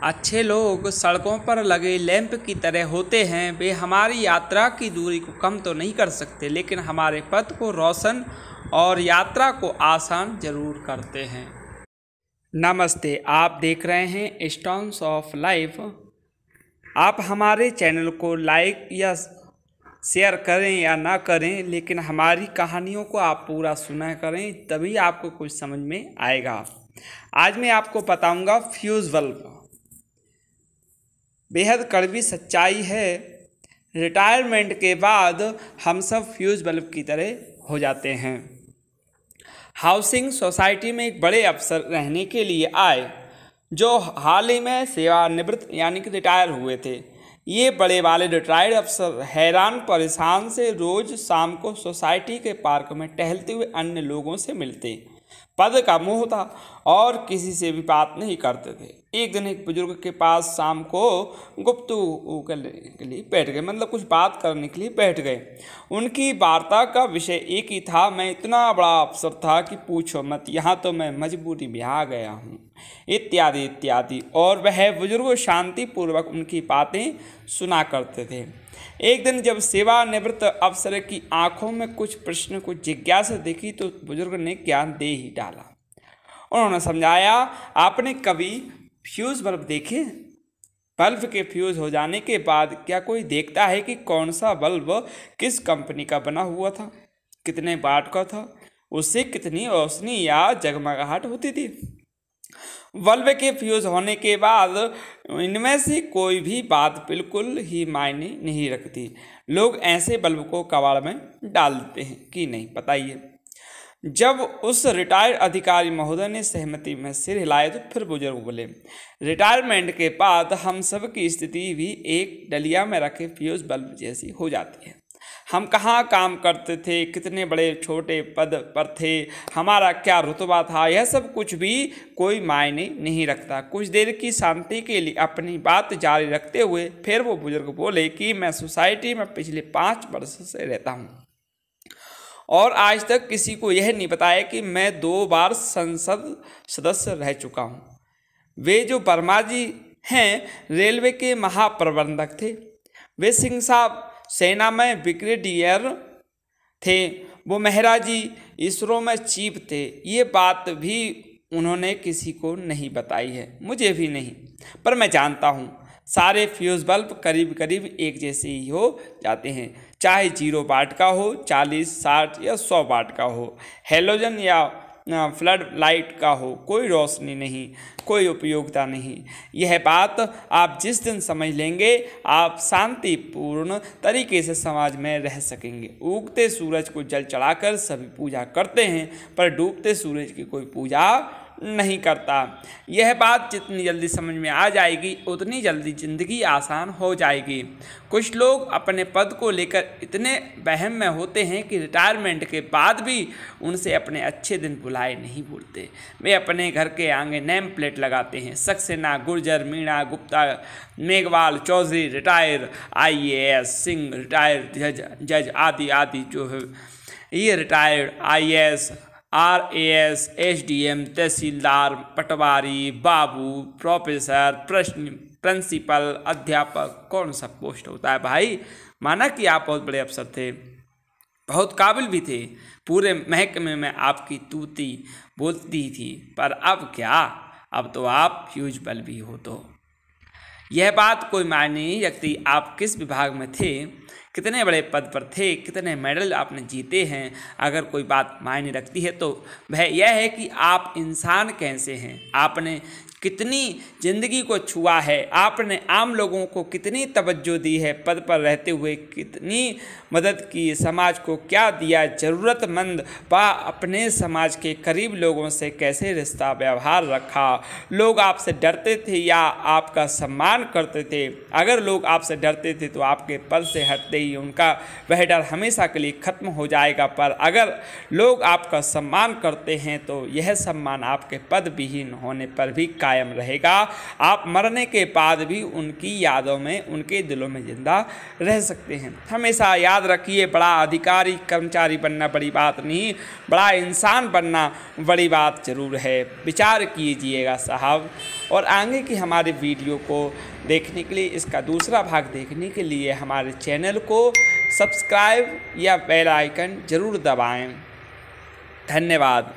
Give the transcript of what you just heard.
अच्छे लोग सड़कों पर लगे लैंप की तरह होते हैं। वे हमारी यात्रा की दूरी को कम तो नहीं कर सकते, लेकिन हमारे पथ को रोशन और यात्रा को आसान जरूर करते हैं। नमस्ते, आप देख रहे हैं स्टोन्स ऑफ लाइफ। आप हमारे चैनल को लाइक या शेयर करें या ना करें, लेकिन हमारी कहानियों को आप पूरा सुना करें, तभी आपको कुछ समझ में आएगा। आज मैं आपको बताऊंगा फ्यूज़ बल्ब। बेहद कड़वी सच्चाई है, रिटायरमेंट के बाद हम सब फ्यूज़ बल्ब की तरह हो जाते हैं। हाउसिंग सोसाइटी में एक बड़े अफसर रहने के लिए आए, जो हाल ही में सेवानिवृत्त यानी कि रिटायर हुए थे। ये बड़े वाले रिटायर्ड अफसर हैरान परेशान से रोज़ शाम को सोसाइटी के पार्क में टहलते हुए अन्य लोगों से मिलते। पद का मोह था और किसी से भी बात नहीं करते थे। एक दिन एक बुजुर्ग के पास शाम को गुफ्तगू करने के लिए बैठ गए, मतलब कुछ बात करने के लिए बैठ गए। उनकी वार्ता का विषय एक ही था, मैं इतना बड़ा अफसर था कि पूछो मत, यहाँ तो मैं मजबूरी में आ गया हूँ, इत्यादि इत्यादि। और वह बुजुर्ग शांतिपूर्वक उनकी बातें सुना करते थे। एक दिन जब सेवानिवृत्त अफसर की आंखों में कुछ प्रश्न, कुछ जिज्ञासा दिखी, तो बुजुर्ग ने ज्ञान दे ही डाला। उन्होंने समझाया, आपने कभी फ्यूज़ बल्ब देखे? बल्ब के फ्यूज़ हो जाने के बाद क्या कोई देखता है कि कौन सा बल्ब किस कंपनी का बना हुआ था, कितने वाट का था, उससे कितनी रोशनी या जगमगाहट होती थी? बल्ब के फ्यूज़ होने के बाद इनमें से कोई भी बात बिल्कुल ही मायने नहीं रखती। लोग ऐसे बल्ब को कबाड़ में डाल देते हैं कि नहीं, बताइए। जब उस रिटायर्ड अधिकारी महोदय ने सहमति में सिर हिलाया तो फिर बुजुर्ग बोले, रिटायरमेंट के बाद हम सब की स्थिति भी एक डलिया में रखे फ्यूज़ बल्ब जैसी हो जाती है। हम कहाँ काम करते थे, कितने बड़े छोटे पद पर थे, हमारा क्या रुतबा था, यह सब कुछ भी कोई मायने नहीं रखता। कुछ देर की शांति के लिए अपनी बात जारी रखते हुए फिर वो बुजुर्ग बोले कि मैं सोसाइटी में पिछले 5 वर्ष से रहता हूँ और आज तक किसी को यह नहीं बताया कि मैं 2 बार संसद सदस्य रह चुका हूँ। वे जो वर्मा जी हैं, रेलवे के महाप्रबंधक थे। वे सिंह साहब सेना में ब्रिगेडियर थे। वो मेहरा जी इसरो में चीफ थे। ये बात भी उन्होंने किसी को नहीं बताई है, मुझे भी नहीं, पर मैं जानता हूँ सारे फ्यूज़ बल्ब करीब करीब एक जैसे ही हो जाते हैं, चाहे 0 वाट का हो, 40, 60 या 100 वाट का हो, हेलोजन या फ्लड लाइट का हो, कोई रोशनी नहीं, कोई उपयोगिता नहीं। यह बात आप जिस दिन समझ लेंगे, आप शांतिपूर्ण तरीके से समाज में रह सकेंगे। उगते सूरज को जल चढ़ाकर सभी पूजा करते हैं, पर डूबते सूरज की कोई पूजा नहीं करता। यह बात जितनी जल्दी समझ में आ जाएगी, उतनी जल्दी ज़िंदगी आसान हो जाएगी। कुछ लोग अपने पद को लेकर इतने वहम में होते हैं कि रिटायरमेंट के बाद भी उनसे अपने अच्छे दिन बुलाए नहीं भूलते। वे अपने घर के आगे नेम प्लेट लगाते हैं, Saxena, Gurjar, Meena, Gupta, Meghwal, Chaudhary retire, IAS, Singh retired जज आदि आदि जो है ये रिटायर्ड IAS, RAS, SDM, तहसीलदार, पटवारी, बाबू, प्रोफेसर, प्रिंसिपल, अध्यापक। कौन सा पोस्ट होता है भाई? माना कि आप बहुत बड़े अफसर थे, बहुत काबिल भी थे, पूरे महकमे में आपकी तूती बोलती थी, पर अब क्या? अब तो आप फ्यूज़ बल्ब भी हो। तो यह बात कोई मायने नहीं रखती आप किस विभाग में थे, कितने बड़े पद पर थे, कितने मेडल आपने जीते हैं। अगर कोई बात मायने रखती है तो वह यह है कि आप इंसान कैसे हैं, आपने कितनी ज़िंदगी को छुआ है, आपने आम लोगों को कितनी तवज्जो दी है, पद पर रहते हुए कितनी मदद की, समाज को क्या दिया, ज़रूरतमंद व अपने समाज के करीब लोगों से कैसे रिश्ता व्यवहार रखा। लोग आपसे डरते थे या आपका सम्मान करते थे? अगर लोग आपसे डरते थे तो आपके पद से हटते ही उनका वह डर हमेशा के लिए खत्म हो जाएगा, पर अगर लोग आपका सम्मान करते हैं तो यह सम्मान आपके पद विहीन होने पर भी कायम रहेगा। आप मरने के बाद भी उनकी यादों में, उनके दिलों में जिंदा रह सकते हैं। हमेशा याद रखिए, बड़ा अधिकारी कर्मचारी बनना बड़ी बात नहीं, बड़ा इंसान बनना बड़ी बात ज़रूर है। विचार कीजिएगा साहब। और आगे की हमारे वीडियो को देखने के लिए, इसका दूसरा भाग देखने के लिए हमारे चैनल को सब्सक्राइब या बेल आइकन ज़रूर दबाएं। धन्यवाद।